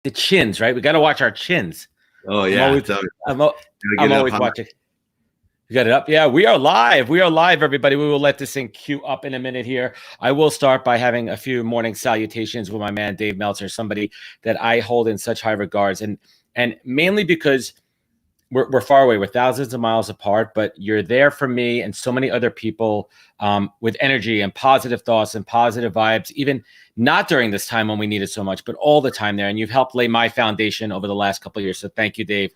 the chins, right? We got to watch our chins. Oh yeah, I'm always watching. You got it up? Yeah, we are live. We are live, everybody. We will let this thing queue up in a minute here. I will start by having a few morning salutations with my man, Dave Meltzer, somebody that I hold in such high regards. And mainly because we're far away. We're thousands of miles apart, but you're there for me and so many other people with energy and positive thoughts and positive vibes, even not during this time when we need it so much, but all the time there. And you've helped lay my foundation over the last couple of years. So thank you, Dave.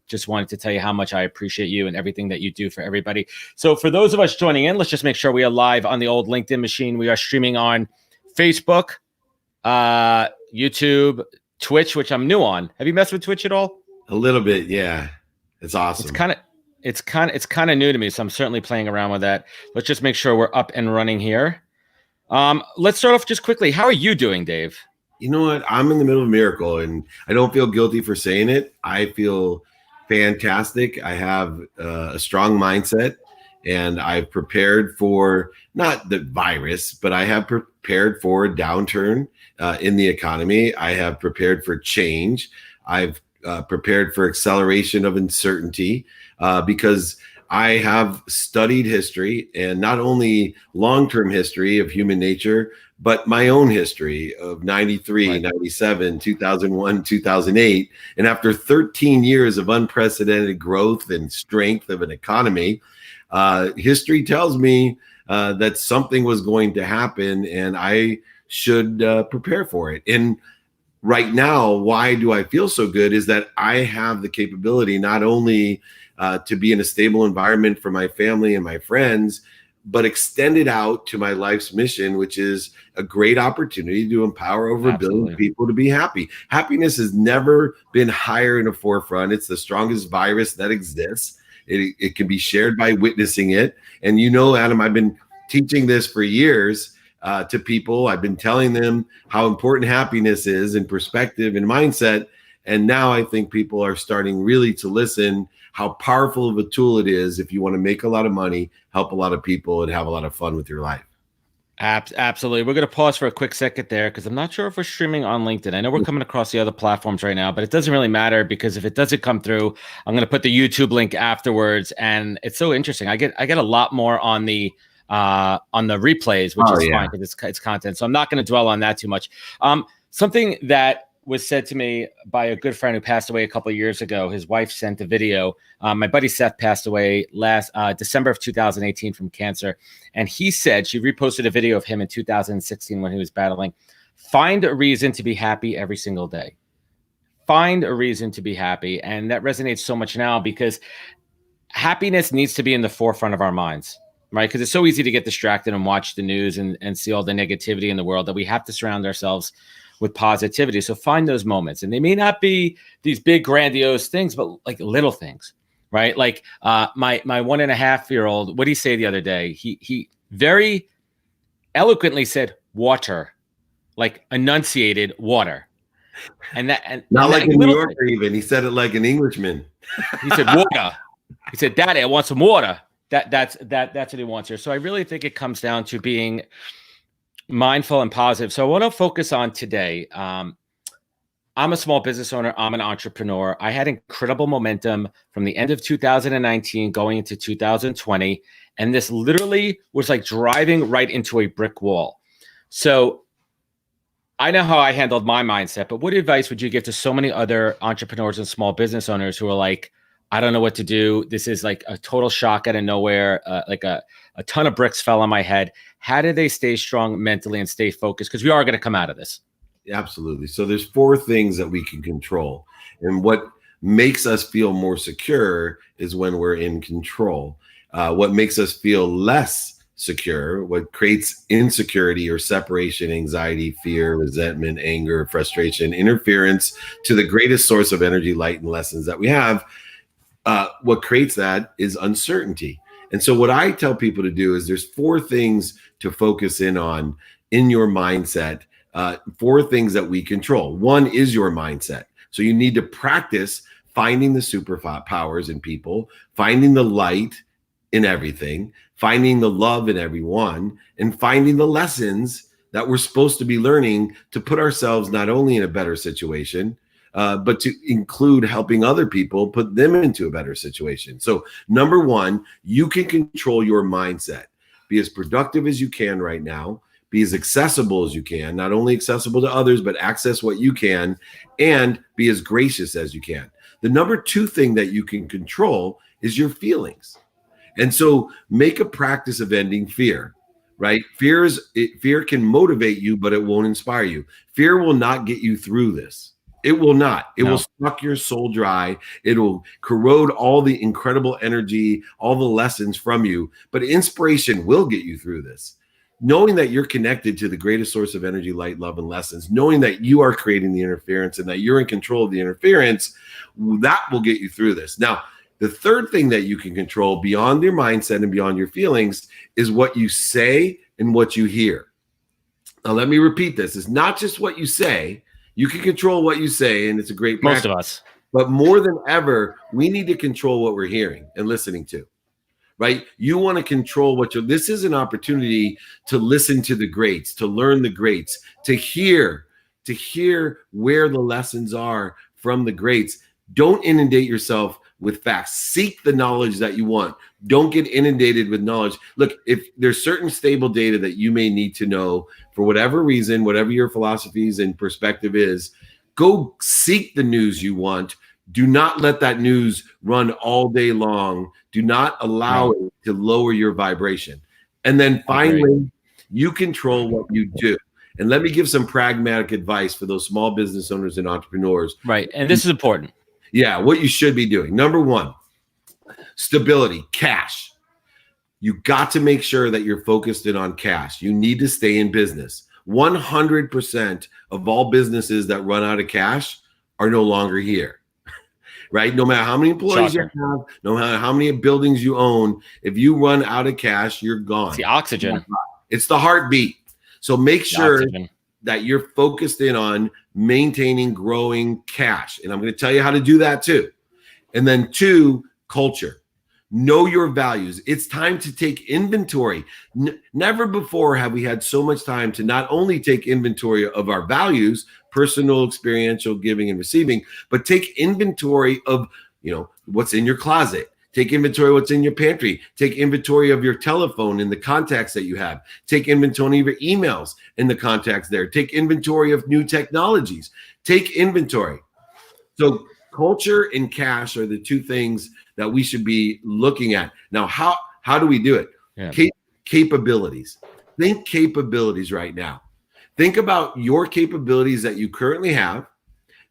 Just wanted to tell you how much I appreciate you and everything that you do for everybody. So for those of us joining in, let's just make sure we are live on the old LinkedIn machine. We are streaming on Facebook, YouTube, Twitch, which I'm new on. Have you messed with Twitch at all? A little bit, yeah. It's awesome. It's kind of new to me, so I'm certainly playing around with that. Let's just make sure we're up and running here. Let's start off just quickly. How are you doing, Dave? You know what? I'm in the middle of a miracle, and I don't feel guilty for saying it. I feel fantastic. I have a strong mindset, and I've prepared for not the virus, but I have prepared for a downturn in the economy. I have prepared for change. I've prepared for acceleration of uncertainty because I have studied history, and not only long-term history of human nature, but my own history of 93, 97, 2001, 2008. And after 13 years of unprecedented growth and strength of an economy, history tells me that something was going to happen, and I should prepare for it. And right now, why do I feel so good is that I have the capability not only to be in a stable environment for my family and my friends, but extend it out to my life's mission, which is a great opportunity to empower over a billion people to be happy. Happiness has never been higher in the forefront. It's the strongest virus that exists. It can be shared by witnessing it. And you know, Adam, I've been teaching this for years to people. I've been telling them how important happiness is in perspective and mindset. And now I think people are starting really to listen how powerful of a tool it is if you want to make a lot of money, help a lot of people, and have a lot of fun with your life. Absolutely. We're going to pause for a quick second there because I'm not sure if we're streaming on LinkedIn. I know we're coming across the other platforms right now, but it doesn't really matter because if it doesn't come through, I'm going to put the YouTube link afterwards. And it's so interesting. I get a lot more on the replays, which is fine because it's content. So I'm not going to dwell on that too much. Something that was said to me by a good friend who passed away a couple of years ago. His wife sent a video. My buddy Seth passed away last December of 2018 from cancer. And he said, she reposted a video of him in 2016 when he was battling. Find a reason to be happy every single day. Find a reason to be happy. And that resonates so much now because happiness needs to be in the forefront of our minds. Right? Because it's so easy to get distracted and watch the news and see all the negativity in the world that we have to surround ourselves with positivity. So find those moments. And they may not be these big, grandiose things, but like little things, right? Like my 1.5-year-old, what did he say the other day? He very eloquently said water, like enunciated water. And not like a New Yorker even. He said it like an Englishman. He said water. He said, Daddy, I want some water. That's what he wants here. So I really think it comes down to being mindful and positive. So I want to focus on today. I'm a small business owner. I'm an entrepreneur. I had incredible momentum from the end of 2019 going into 2020. And this literally was like driving right into a brick wall. So I know how I handled my mindset, but what advice would you give to so many other entrepreneurs and small business owners who are like, I don't know what to do. This is like a total shock out of nowhere. Like a ton of bricks fell on my head. How do they stay strong mentally and stay focused? Because we are going to come out of this. Absolutely. So there's 4 things that we can control. And what makes us feel more secure is when we're in control. What makes us feel less secure, what creates insecurity or separation, anxiety, fear, resentment, anger, frustration, interference to the greatest source of energy, light, and lessons that we have. What creates that is uncertainty. And so what I tell people to do is there's 4 things to focus in on in your mindset, 4 things that we control. One is your mindset. So you need to practice finding the superpowers in people, finding the light in everything, finding the love in everyone, and finding the lessons that we're supposed to be learning to put ourselves not only in a better situation, but to include helping other people, put them into a better situation. So number one, you can control your mindset. Be as productive as you can right now. Be as accessible as you can, not only accessible to others, but access what you can, and be as gracious as you can. The number two thing that you can control is your feelings. And so make a practice of ending fear, right? Fear can motivate you, but it won't inspire you. Fear will not get you through this. It will not. It will suck your soul dry. It'll corrode all the incredible energy, all the lessons from you. But inspiration will get you through this. Knowing that you're connected to the greatest source of energy, light, love, and lessons, knowing that you are creating the interference and that you're in control of the interference, that will get you through this. Now, the third thing that you can control beyond your mindset and beyond your feelings is what you say and what you hear. Now, let me repeat this. It's not just what you say. You can control what you say, and it's a great practice. Most of us. But more than ever, we need to control what we're hearing and listening to, right? You want to control this is an opportunity to listen to the greats, to learn the greats, to hear where the lessons are from the greats. Don't inundate yourself with facts. Seek the knowledge that you want. Don't get inundated with knowledge. Look, if there's certain stable data that you may need to know for whatever reason, whatever your philosophies and perspective is, go seek the news you want. Do not let that news run all day long. Do not allow it to lower your vibration. And then finally, you control what you do. And let me give some pragmatic advice for those small business owners and entrepreneurs. Right. And this is important. Yeah, what you should be doing. Number one, stability, cash. You got to make sure that you're focused in on cash. You need to stay in business. 100% of all businesses that run out of cash are no longer here, right? No matter how many employees you have, no matter how many buildings you own, if you run out of cash, you're gone. It's the oxygen. It's the heartbeat. So make sure that you're focused in on maintaining, growing cash. And I'm going to tell you how to do that too. And then two, culture. Know your values. It's time to take inventory. Never before have we had so much time to not only take inventory of our values, personal, experiential, giving and receiving, but take inventory of, what's in your closet. Take inventory of what's in your pantry. Take inventory of your telephone and the contacts that you have. Take inventory of your emails and the contacts there. Take inventory of new technologies. Take inventory. So culture and cash are the two things that we should be looking at. Now, how do we do it? Yeah. Capabilities. Think capabilities right now. Think about your capabilities that you currently have,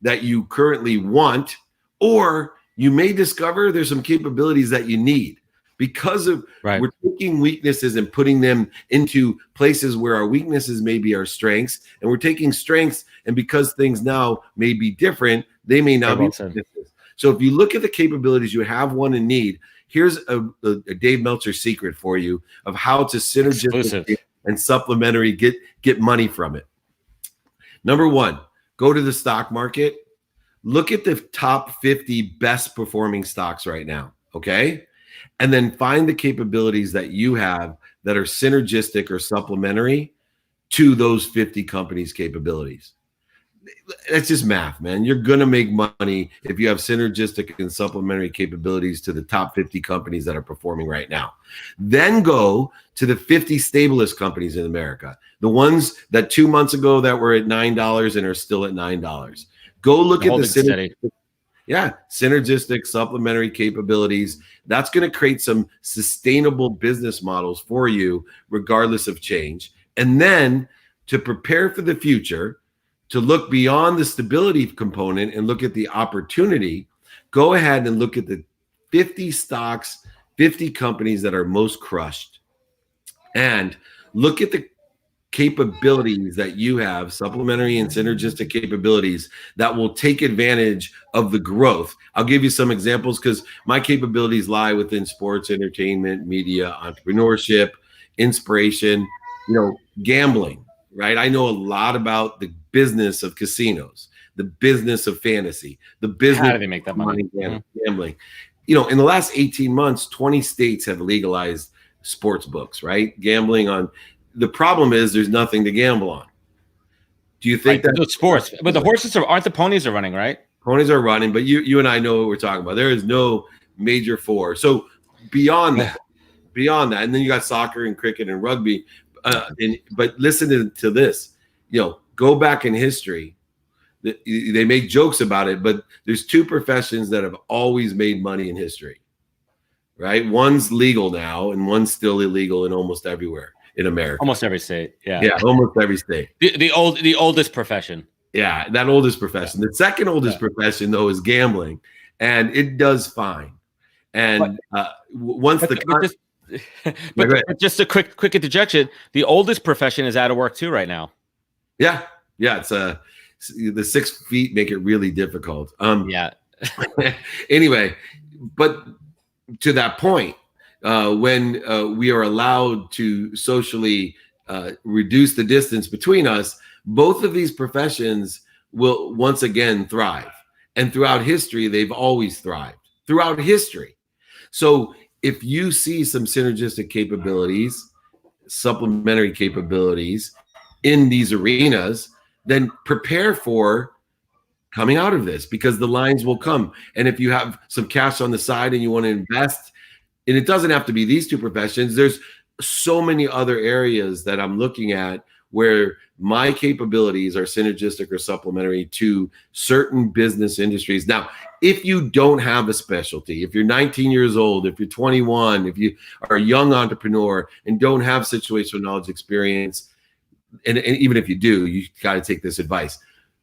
that you currently want, or you may discover there's some capabilities that you need because of we're taking weaknesses and putting them into places where our weaknesses may be our strengths, and we're taking strengths, and because things now may be different, they may not be weaknesses. So if you look at the capabilities you have, want, and need, here's a Dave Meltzer secret for you of how to synergistic and supplementary get money from it. Number one, go to the stock market. Look at the top 50 best performing stocks right now, okay? And then find the capabilities that you have that are synergistic or supplementary to those 50 companies' capabilities. That's just math, man. You're going to make money if you have synergistic and supplementary capabilities to the top 50 companies that are performing right now. Then go to the 50 stablest companies in America, the ones that 2 months ago that were at $9 and are still at $9. Go look at the synergistic supplementary capabilities. That's going to create some sustainable business models for you, regardless of change. And then to prepare for the future, to look beyond the stability component and look at the opportunity, go ahead and look at the 50 stocks, 50 companies that are most crushed, and look at the capabilities that you have, supplementary and synergistic capabilities that will take advantage of the growth. I'll give you some examples because my capabilities lie within sports, entertainment, media, entrepreneurship, inspiration, gambling, right? I know a lot about the business of casinos, the business of fantasy, the business. How do they make that money? Gambling. In the last 18 months, 20 states have legalized sports books, right? Gambling on the problem is there's nothing to gamble on. Do you think that sports? But the horses aren't the ponies are running, right? Ponies are running, but you and I know what we're talking about. There is no major four. So beyond that, and then you got soccer and cricket and rugby. But listen to this. Go back in history. They make jokes about it, but there's two professions that have always made money in history, right? One's legal now, and one's still illegal in almost everywhere in America. Almost every state, yeah, almost every state. The oldest profession. Yeah, that oldest profession. The second oldest profession, though, is gambling, and it does fine. And just a quick interjection, the oldest profession is out of work too right now. Yeah, it's the 6 feet make it really difficult. Anyway, but to that point, when we are allowed to socially reduce the distance between us, both of these professions will once again thrive. And throughout history, they've always thrived. Throughout history. So if you see some synergistic capabilities, supplementary capabilities in these arenas, then prepare for coming out of this, because the lines will come. And if you have some cash on the side and you want to invest, and it doesn't have to be these two professions, there's so many other areas that I'm looking at where my capabilities are synergistic or supplementary to certain business industries. Now, if you don't have a specialty, if you're 19 years old, if you're 21, if you are a young entrepreneur and don't have situational knowledge experience, and even if you do, you got to take this advice.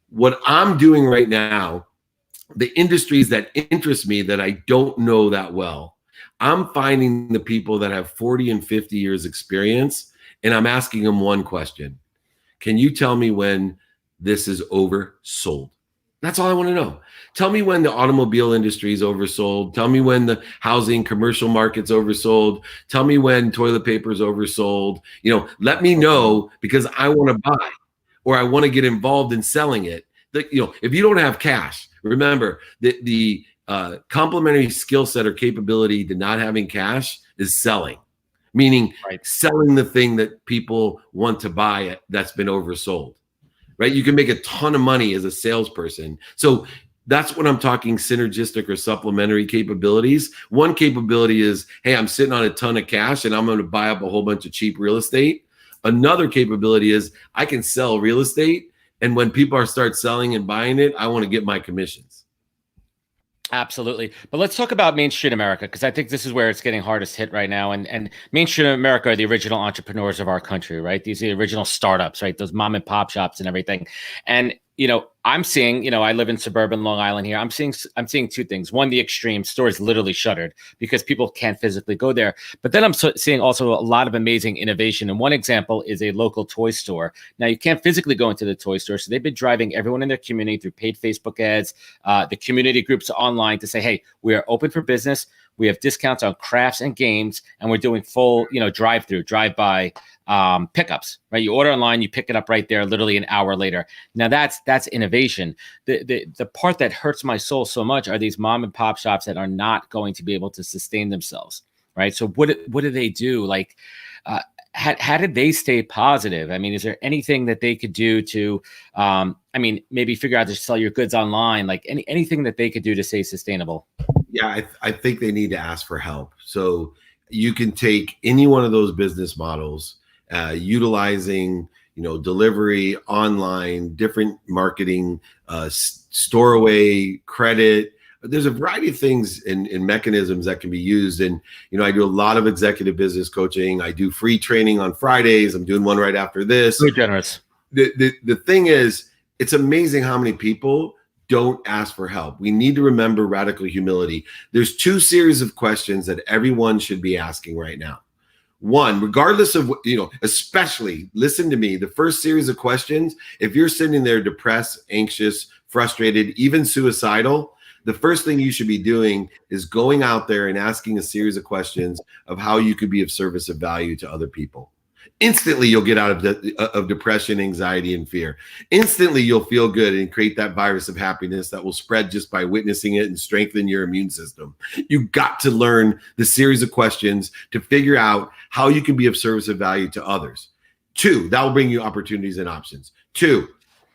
What I'm doing right now, the industries that interest me that I don't know that well, I'm finding the people that have 40 and 50 years experience, and I'm asking them one question. Can you tell me when this is oversold? That's all I want to know. Tell me when the automobile industry is oversold. Tell me when the housing commercial market's oversold. Tell me when toilet paper is oversold. Let me know, because I want to buy, or I want to get involved in selling it. If you don't have cash, remember that the complementary skill set or capability to not having cash is selling. Meaning selling the thing that people want to buy that's been oversold, right? You can make a ton of money as a salesperson. So that's what I'm talking synergistic or supplementary capabilities. One capability is, hey, I'm sitting on a ton of cash and I'm going to buy up a whole bunch of cheap real estate. Another capability is I can sell real estate, and when people start selling and buying it, I want to get my commissions. Absolutely. But let's talk about Main Street America, because I think this is where it's getting hardest hit right now. And Main Street America are the original entrepreneurs of our country, right? These are the original startups, right? Those mom and pop shops and everything. And I'm seeing, I live in suburban Long Island here. I'm seeing two things. One, the extreme stores literally shuttered because people can't physically go there. But then I'm seeing also a lot of amazing innovation. And one example is a local toy store. Now, you can't physically go into the toy store. So they've been driving everyone in their community through paid Facebook ads, the community groups online to say, hey, we are open for business. We have discounts on crafts and games, and we're doing full, drive-through, drive-by pickups, right? You order online, you pick it up right there, literally an hour later. Now that's innovation. The part that hurts my soul so much are these mom and pop shops that are not going to be able to sustain themselves, right? So what do they do? Like, how did they stay positive? I mean, is there anything that they could do to, maybe figure out to sell your goods online, like anything that they could do to stay sustainable? Yeah, I think they need to ask for help. So you can take any one of those business models, utilizing, delivery, online, different marketing, store away, credit. There's a variety of things and mechanisms that can be used. And, I do a lot of executive business coaching. I do free training on Fridays. I'm doing one right after this. So generous. The thing is, it's amazing how many people don't ask for help. We need to remember radical humility. There's two series of questions that everyone should be asking right now. One, regardless of, especially listen to me, the first series of questions, if you're sitting there depressed, anxious, frustrated, even suicidal, the first thing you should be doing is going out there and asking a series of questions of how you could be of service of value to other people. Instantly, you'll get out of depression, anxiety, and fear. Instantly, you'll feel good and create that virus of happiness that will spread just by witnessing it and strengthen your immune system. You got to learn the series of questions to figure out how you can be of service of value to others. Two, that will bring you opportunities and options. Two,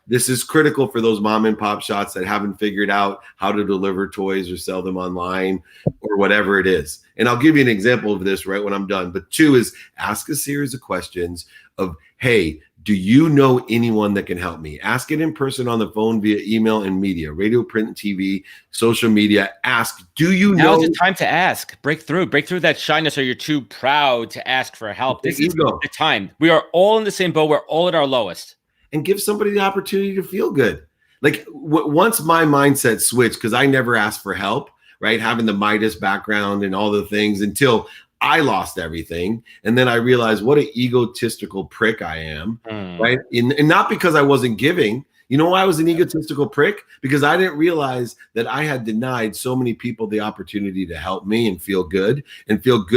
this is critical for those mom and pop shops that haven't figured out how to deliver toys or sell them online or whatever it is. And I'll give you an example of this right when I'm done. But two is ask a series of questions of, hey, do you know anyone that can help me? Ask it in person, on the phone, via email and media, radio, print, and TV, social media. Ask, do you know? Now's the time to ask. Break through that shyness, or you're too proud to ask for help. This is the time. We are all in the same boat. We're all at our lowest. And give somebody the opportunity to feel good. Like once my mindset switched, because I never asked for help, right? Having the Midas background and all the things until I lost everything. And then I realized what an egotistical prick I am, right? And not because I wasn't giving. You know why I was an egotistical prick? Because I didn't realize that I had denied so many people the opportunity to help me and feel good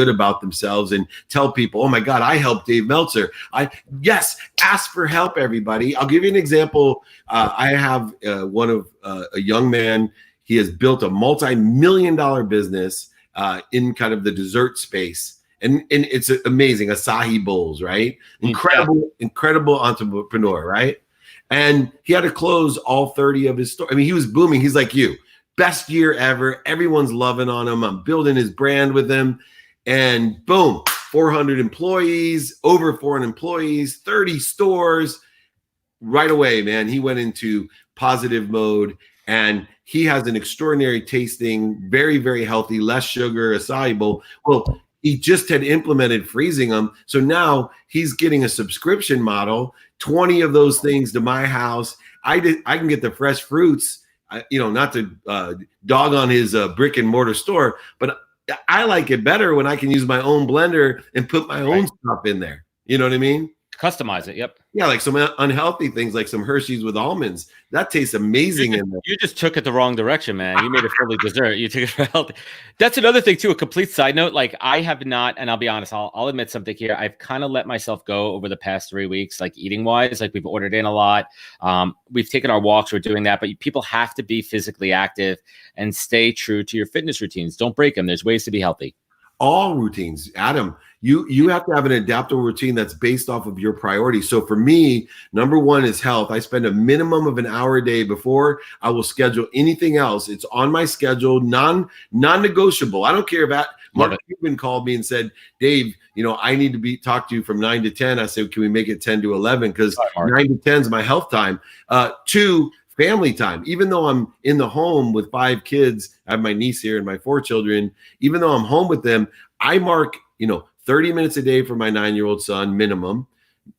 about themselves and tell people, oh my God, I helped Dave Meltzer. Yes, ask for help, everybody. I'll give you an example. I have a young man. He has built a multi-million-dollar business in kind of the dessert space. And it's amazing. Acai bowls, right? Incredible entrepreneur, right? And he had to close all 30 of his stores. I mean, he was booming. He's like you. Best year ever. Everyone's loving on him. I'm building his brand with him. And boom, 400 employees, over 400 employees, 30 stores. Right away, man, he went into positive mode. And he has an extraordinary tasting, very, very healthy, less sugar, acai bowl. Well, he just had implemented freezing them. So now he's getting a subscription model, 20 of those things to my house. I can get the fresh fruits, not to dog on his brick and mortar store, but I like it better when I can use my own blender and put my own stuff in there. You know what I mean? Customize it. Yep. Yeah, like some unhealthy things, like some Hershey's with almonds. That tastes amazing. You just took it the wrong direction, man. You made it fully dessert. You took it for healthy. That's another thing too. A complete side note. Like I have not, and I'll be honest, I'll admit something here. I've kind of let myself go over the past 3 weeks, like eating wise. Like we've ordered in a lot. We've taken our walks. We're doing that, but people have to be physically active and stay true to your fitness routines. Don't break them. There's ways to be healthy. All routines, Adam. You have to have an adaptable routine that's based off of your priorities. So for me, number one is health. I spend a minimum of an hour a day before I will schedule anything else. It's on my schedule, non-negotiable. I don't care about Mark Cuban called me and said, Dave, I need to talk to you from 9 to 10. I said, can we make it 10 to 11? Because 9 to 10 is my health time. Two, family time. Even though I'm in the home with 5 kids, I have my niece here and my 4 children. Even though I'm home with them, I mark, 30 minutes a day for my 9-year-old son, minimum,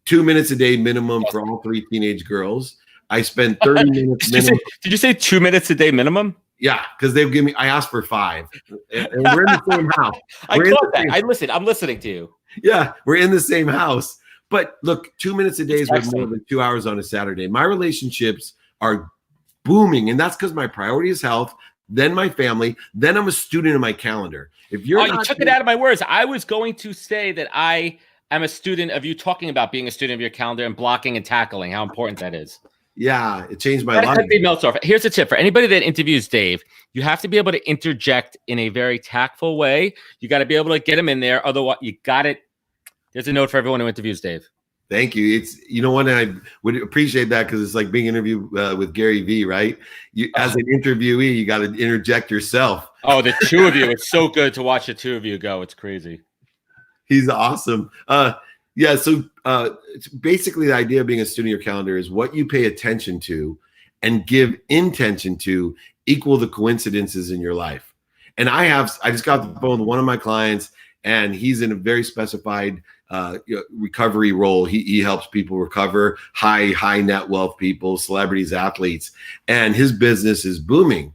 2 minutes a day minimum for all 3 teenage girls. I spend 30 minutes minimum. Did you say 2 minutes a day minimum? Yeah, because I asked for 5. And we're in the same house. I'm listening to you. Yeah, we're in the same house. But look, 2 minutes a day is worth more than 2 hours on a Saturday. My relationships are booming, and that's because my priority is health, then my family, then I'm a student in my calendar. If you took it out of my words. I was going to say that I am a student of you talking about being a student of your calendar and blocking and tackling, how important that is. Yeah, it changed my life. Meltzer. Here's a tip for anybody that interviews Dave. You have to be able to interject in a very tactful way. You got to be able to get him in there. Otherwise, you got it. There's a note for everyone who interviews Dave. Thank you. It's I would appreciate that because it's like being interviewed with Gary Vee, right? As an interviewee, you got to interject yourself. Oh, the two of you! It's so good to watch the two of you go. It's crazy. He's awesome. Yeah. So it's basically the idea of being a student of your calendar is what you pay attention to and give intention to equal the coincidences in your life. And I just got the phone with one of my clients, and he's in a very specified recovery role. He helps people recover, high net wealth people, celebrities, athletes, and his business is booming.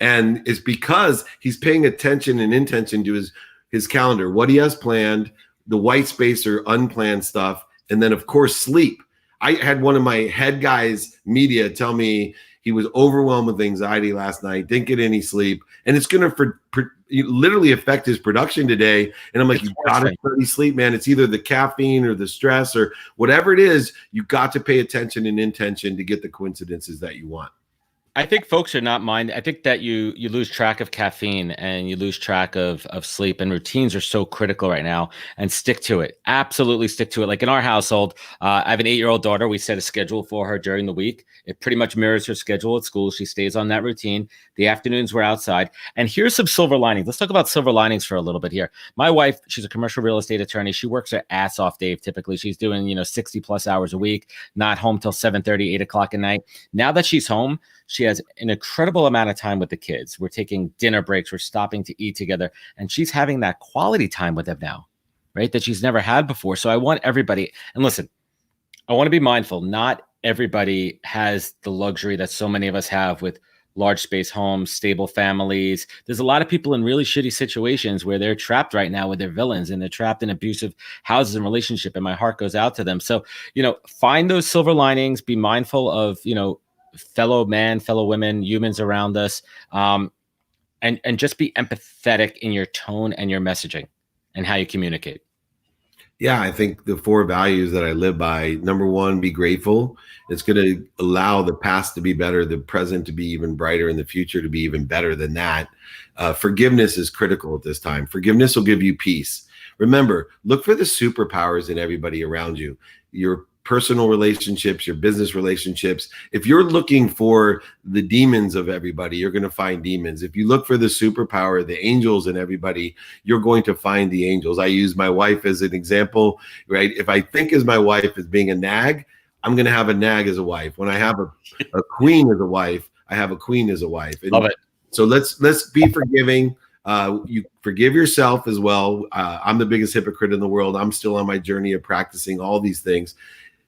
And it's because he's paying attention and intention to his calendar, what he has planned, the white space or unplanned stuff, and then of course sleep. I had one of my head guys media tell me he was overwhelmed with anxiety last night, didn't get any sleep, and it's going to literally affect his production today. And I'm like, you got to study sleep, man. It's either the caffeine or the stress or whatever it is. You got to pay attention and intention to get the coincidences that you want. I think folks are not mind. I think that you lose track of caffeine and you lose track of sleep, and routines are so critical right now. And stick to it. Absolutely stick to it. Like in our household, I have an 8-year-old daughter. We set a schedule for her during the week. It pretty much mirrors her schedule at school. She stays on that routine. The afternoons we're outside. And here's some silver linings. Let's talk about silver linings for a little bit here. My wife, she's a commercial real estate attorney. She works her ass off, Dave. Typically, she's doing 60 plus hours a week. Not home till 7:30, 8 o'clock at night. Now that she's home, she has an incredible amount of time with the kids. We're taking dinner breaks. We're stopping to eat together. And she's having that quality time with them now, right? That she's never had before. So I want everybody, and listen, I want to be mindful. Not everybody has the luxury that so many of us have with large space homes, stable families. There's a lot of people in really shitty situations where they're trapped right now with their villains and they're trapped in abusive houses and relationship. And my heart goes out to them. So, find those silver linings, be mindful of, fellow men, fellow women, humans around us, and just be empathetic in your tone and your messaging and how you communicate. Yeah, I think the 4 values that I live by, number 1, be grateful. It's going to allow the past to be better, the present to be even brighter, and the future to be even better than that. Forgiveness is critical at this time. Forgiveness will give you peace. Remember, look for the superpowers in everybody around you. Your personal relationships, your business relationships. If you're looking for the demons of everybody, you're going to find demons. If you look for the superpower, the angels in everybody, you're going to find the angels. I use my wife as an example, right? If I think as my wife as being a nag, I'm going to have a nag as a wife. When I have a queen as a wife, I have a queen as a wife. And love it. So let's be forgiving. You forgive yourself as well. I'm the biggest hypocrite in the world. I'm still on my journey of practicing all these things.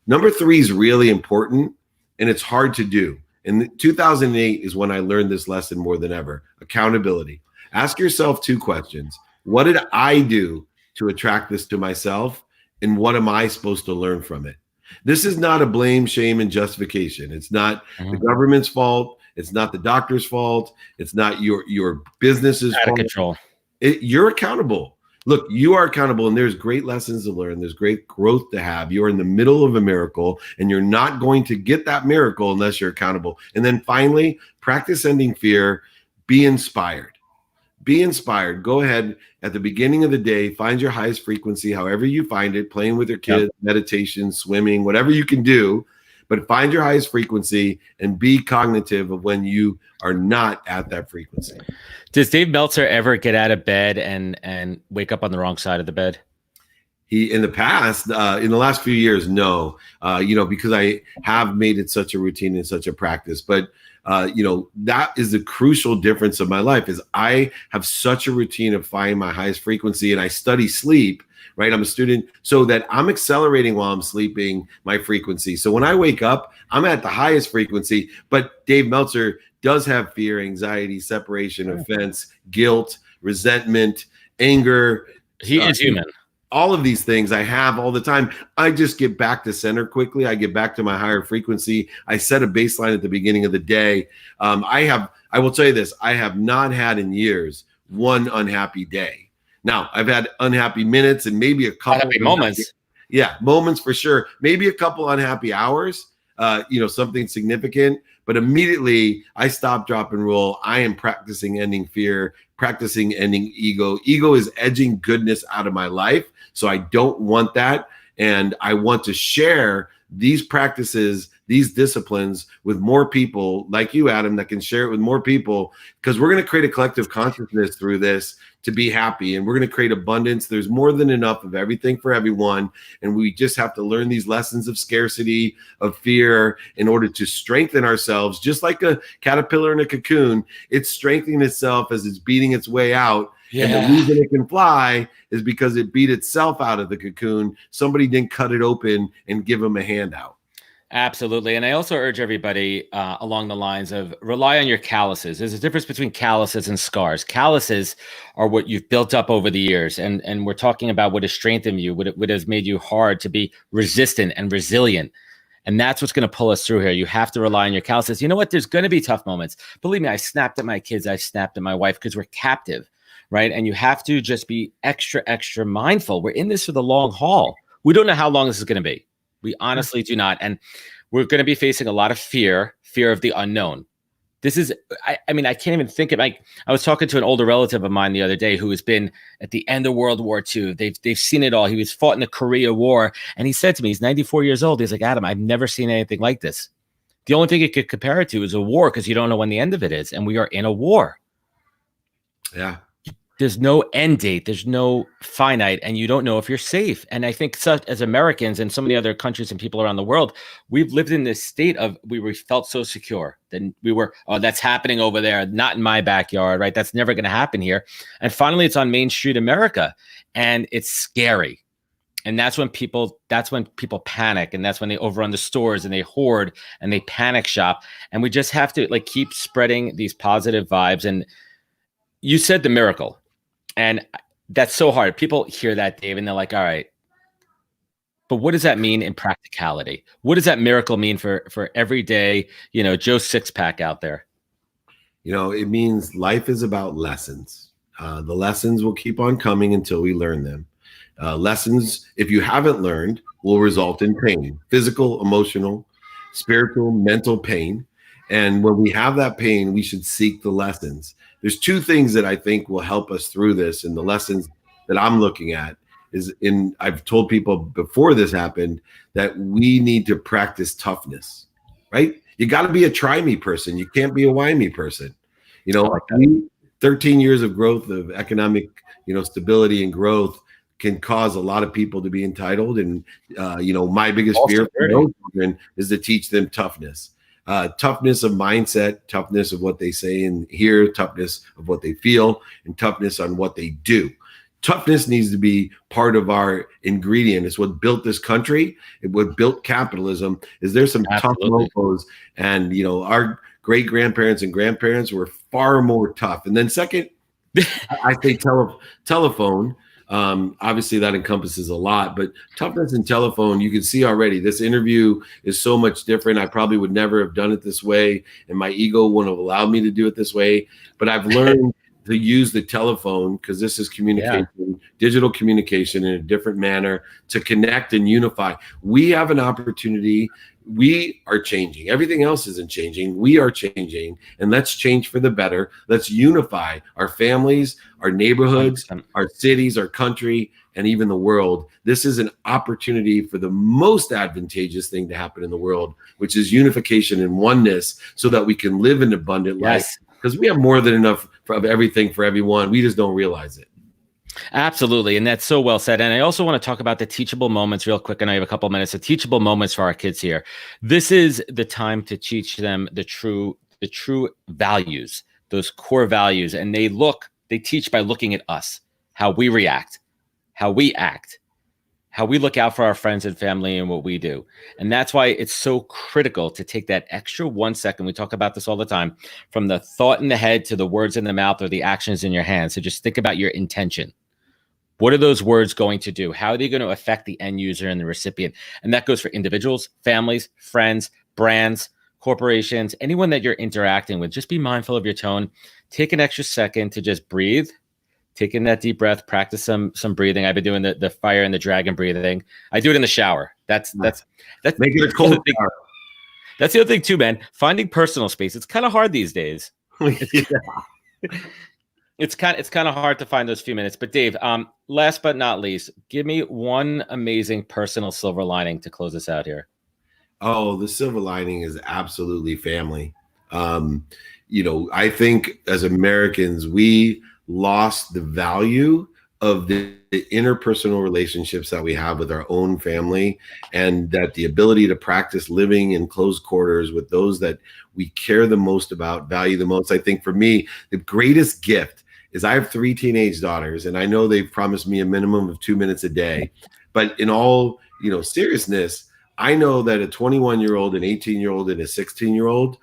Number 3 is really important, and it's hard to do. And 2008 is when I learned this lesson more than ever. Accountability. Ask yourself 2 questions. What did I do to attract this to myself? And what am I supposed to learn from it? This is not a blame, shame, and justification. It's not the government's fault. It's not the doctor's fault. It's not your business's fault. Out of control. You're accountable. Look, you are accountable, and there's great lessons to learn. There's great growth to have. You're in the middle of a miracle, and you're not going to get that miracle unless you're accountable. And then finally, practice ending fear. Be inspired. Be inspired. Go ahead at the beginning of the day, find your highest frequency, however you find it, playing with your kids, meditation, swimming, whatever you can do. But find your highest frequency and be cognitive of when you are not at that frequency. Does Dave Meltzer ever get out of bed and wake up on the wrong side of the bed? He, in the past, in the last few years, no, because I have made it such a routine and such a practice. But, that is the crucial difference of my life is I have such a routine of finding my highest frequency, and I study sleep. Right. I'm a student, so that I'm accelerating while I'm sleeping my frequency. So when I wake up, I'm at the highest frequency. But Dave Meltzer does have fear, anxiety, separation, offense, guilt, resentment, anger. He is human. All of these things I have all the time. I just get back to center quickly. I get back to my higher frequency. I set a baseline at the beginning of the day. I will tell you this, I have not had in years one unhappy day. Now, I've had unhappy minutes and maybe a couple unhappy moments. Moments for sure. Maybe a couple unhappy hours, something significant. But immediately I stop, drop, and roll. I am practicing ending fear, practicing ending ego. Ego is edging goodness out of my life. So I don't want that. And I want to share these practices, these disciplines with more people like you, Adam, that can share it with more people, because we're going to create a collective consciousness through this to be happy. And we're going to create abundance. There's more than enough of everything for everyone. And we just have to learn these lessons of scarcity, of fear, in order to strengthen ourselves. Just like a caterpillar in a cocoon, it's strengthening itself as it's beating its way out. Yeah. And the reason it can fly is because it beat itself out of the cocoon. Somebody didn't cut it open and give them a handout. Absolutely. And I also urge everybody along the lines of rely on your calluses. There's a difference between calluses and scars. Calluses are what you've built up over the years. And we're talking about what has strengthened you, what has made you hard to be resistant and resilient. And that's what's going to pull us through here. You have to rely on your calluses. You know what? There's going to be tough moments. Believe me, I snapped at my kids. I snapped at my wife because we're captive, right? And you have to just be extra, extra mindful. We're in this for the long haul. We don't know how long this is going to be. We honestly do not. And we're going to be facing a lot of fear of the unknown. This is, I mean, I can't even think of, like, I was talking to an older relative of mine the other day who has been at the end of World War II. They've seen it all. He was fought in the Korea War. And he said to me, he's 94 years old. He's like, Adam, I've never seen anything like this. The only thing you could compare it to is a war, because you don't know when the end of it is. And we are in a war. Yeah. There's no end date. There's no finite, and you don't know if you're safe. And I think such as Americans and so many other countries and people around the world, we've lived in this state of we felt so secure. Then we were, oh, that's happening over there, not in my backyard, right? That's never going to happen here. And finally, it's on Main Street America, and it's scary. And that's when people panic, and that's when they overrun the stores and they hoard and they panic shop. And we just have to like keep spreading these positive vibes. And you said the miracle. And that's so hard. People hear that, Dave, and they're like, all right, but what does that mean in practicality? What does that miracle mean for everyday, Joe Sixpack out there? It means life is about lessons. The lessons will keep on coming until we learn them. Lessons, if you haven't learned, will result in pain, physical, emotional, spiritual, mental pain. And when we have that pain, we should seek the lessons. There's two things that I think will help us through this. And the lessons that I'm looking at I've told people before this happened that we need to practice toughness, right? You got to be a try me person. You can't be a why me person. 13 years of growth of economic, stability and growth can cause a lot of people to be entitled. And, my biggest fear for those children is to teach them toughness. Toughness of mindset, toughness of what they say and hear, toughness of what they feel, and toughness on what they do. Toughness needs to be part of our ingredient. It's what built this country. What built capitalism. Is there some Absolutely. Tough mofos? And, our great grandparents and grandparents were far more tough. And then second, I say telephone. Obviously that encompasses a lot, but toughness and telephone, you can see already this interview is so much different. I probably would never have done it this way, and my ego wouldn't have allowed me to do it this way, but I've learned to use the telephone, because this is communication, digital communication in a different manner, to connect and unify. We have an opportunity. We are changing. Everything else isn't changing. We are changing, and let's change for the better. Let's unify our families, our neighborhoods, 100%. Our cities, our country, and even the world. This is an opportunity for the most advantageous thing to happen in the world, which is unification and oneness, so that we can live an abundant life, because we have more than enough of everything for everyone. We just don't realize it. Absolutely. And that's so well said. And I also want to talk about the teachable moments real quick. And I have a couple of minutes. The teachable moments for our kids here. This is the time to teach them the true values, those core values. And they teach by looking at us, how we react, how we act, how we look out for our friends and family and what we do. And that's why it's so critical to take that extra 1 second. We talk about this all the time, from the thought in the head to the words in the mouth or the actions in your hands. So just think about your intention. What are those words going to do? How are they going to affect the end user and the recipient? And that goes for individuals, families, friends, brands, corporations, anyone that you're interacting with. Just be mindful of your tone. Take an extra second to just breathe. Take in that deep breath. Practice some breathing. I've been doing the fire and the dragon breathing. I do it in the shower. That's make it a cold shower. That's the other thing too, man. Finding personal space. It's kind of hard these days. It's kind of hard to find those few minutes. But Dave, last but not least, give me one amazing personal silver lining to close us out here. Oh, the silver lining is absolutely family. I think as Americans, we lost the value of the interpersonal relationships that we have with our own family, and that the ability to practice living in close quarters with those that we care the most about, value the most. I think for me, the greatest gift is I have 3 teenage daughters, and I know they've promised me a minimum of 2 minutes a day. But in all, seriousness, I know that a 21-year-old, an 18-year-old, and a 16-year-old,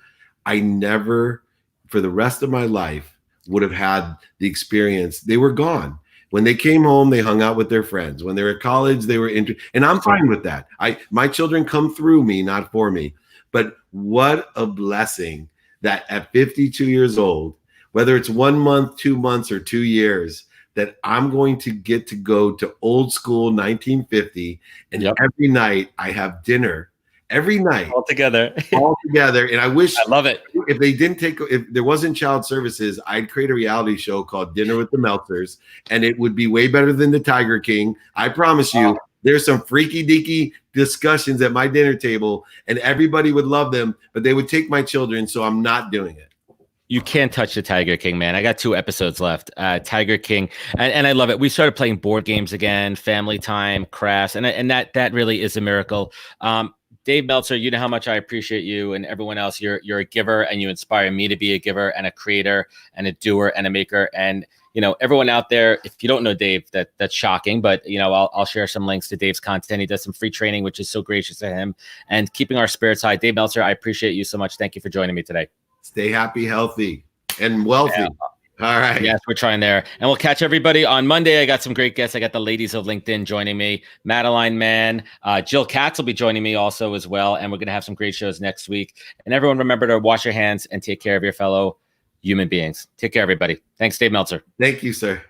I never, for the rest of my life, would have had the experience. They were gone. When they came home, they hung out with their friends. When they were at college, they were and I'm fine with that. My children come through me, not for me. But what a blessing that at 52 years old, whether it's 1 month, 2 months, or 2 years, that I'm going to get to go to old school 1950. And every night I have dinner every night, all together. all together. And I wish I love it. if there wasn't child services, I'd create a reality show called Dinner with the Meltzers, and it would be way better than the Tiger King. I promise you. There's some freaky deaky discussions at my dinner table, and everybody would love them, but they would take my children, so I'm not doing it. You can't touch the Tiger King, man. I got 2 episodes left. Tiger King, and I love it. We started playing board games again, family time, crafts, and that really is a miracle. Dave Meltzer, you know how much I appreciate you and everyone else. You're a giver, and you inspire me to be a giver and a creator and a doer and a maker. And everyone out there, if you don't know Dave, that's shocking, but I'll share some links to Dave's content. He does some free training, which is so gracious of him, and keeping our spirits high. Dave Meltzer, I appreciate you so much. Thank you for joining me today. Stay happy, healthy, and wealthy. Yeah. All right. Yes, we're trying there. And we'll catch everybody on Monday. I got some great guests. I got the ladies of LinkedIn joining me. Madeline Mann, Jill Katz will be joining me also as well. And we're going to have some great shows next week. And everyone remember to wash your hands and take care of your fellow human beings. Take care, everybody. Thanks, Dave Meltzer. Thank you, sir.